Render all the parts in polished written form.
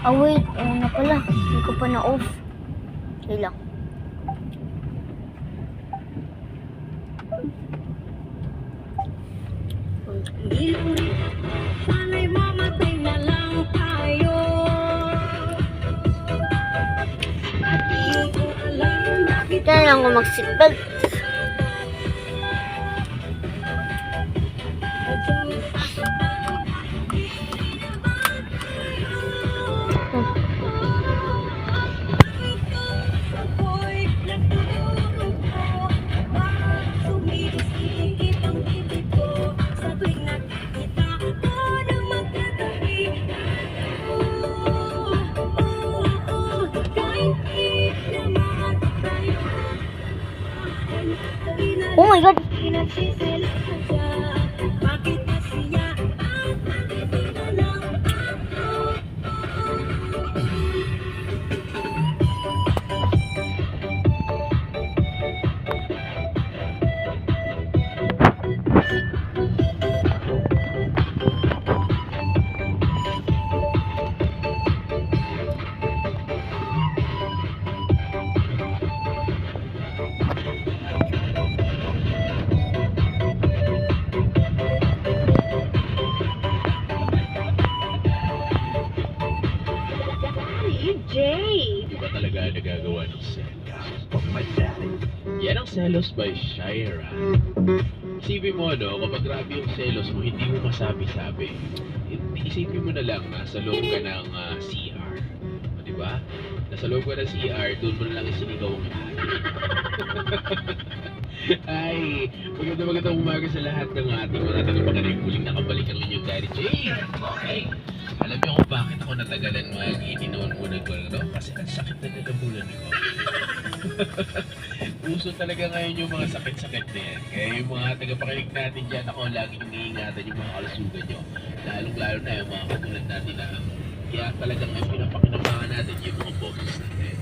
Ah, wait. Oo na pala. Hindi ko pa na-off. Okay lang. Sana'y mamatay na lang tayo. At di ko alam bakit Kaya lang ako mag-seatbelt. ako'y nagtuturo. Bakit sumisikip ang bibig ko sa tuwing nakikita ko na magkatabi. Kahit di naman tayo. Oh my God! Pinagsisila ka dyan. Bakit kasiya at nandito lang ako? Jay! Di ba talaga nagagawa ng selos? Yan ang Selos by Shira. Isipin mo, no, kapag grabe yung selos mo, hindi mo masabi-sabi. Isipin mo na lang, nasa loob ka ng CR. O, di ba? Nasa loob ka ng CR, doon mo na lang isinigaw ang lahat. Ay, magandang umaga sa lahat ng ating mga tagapagaling. Muling nakabalik ang inyong Daddy Jay. Okay. Alam niyo kung bakit ako natagalan mag-ininoon muna ko, no? Kasi ang sakit na nagabulan ko. Uso talaga ngayon yung mga sakit-sakit na yan. Kaya yung mga tagapakinig natin dyan, ako lagi yung iingatan yung mga kalusugan nyo. Lalong-lalo na yung mga katulad natin na kaya talagang yung pinapakinabangan natin yung mga boses natin.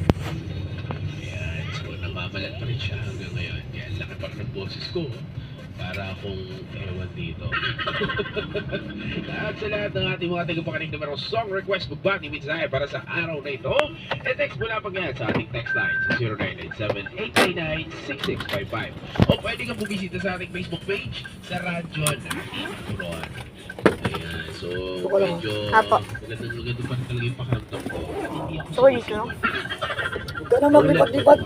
Ayan, so namamalat pa rin siya hanggang ngayon. Kaya laki pa rin ng boses ko. Para akong ewan dito. At sa lahat ng ating mga tagapakinig na mayroong song request, magbati mensahe para sa araw na ito. E-text mo lang yan sa ating text line sa 0997-899-6655. O pwede kang bumisita sa ating Facebook page sa Radyo Natin Turon. Ayan, so medyo Apo. magandang pa talaga yung pakiramdam ko. At hindi ako So, dito lang. Huwag ka na maglipad-lipad.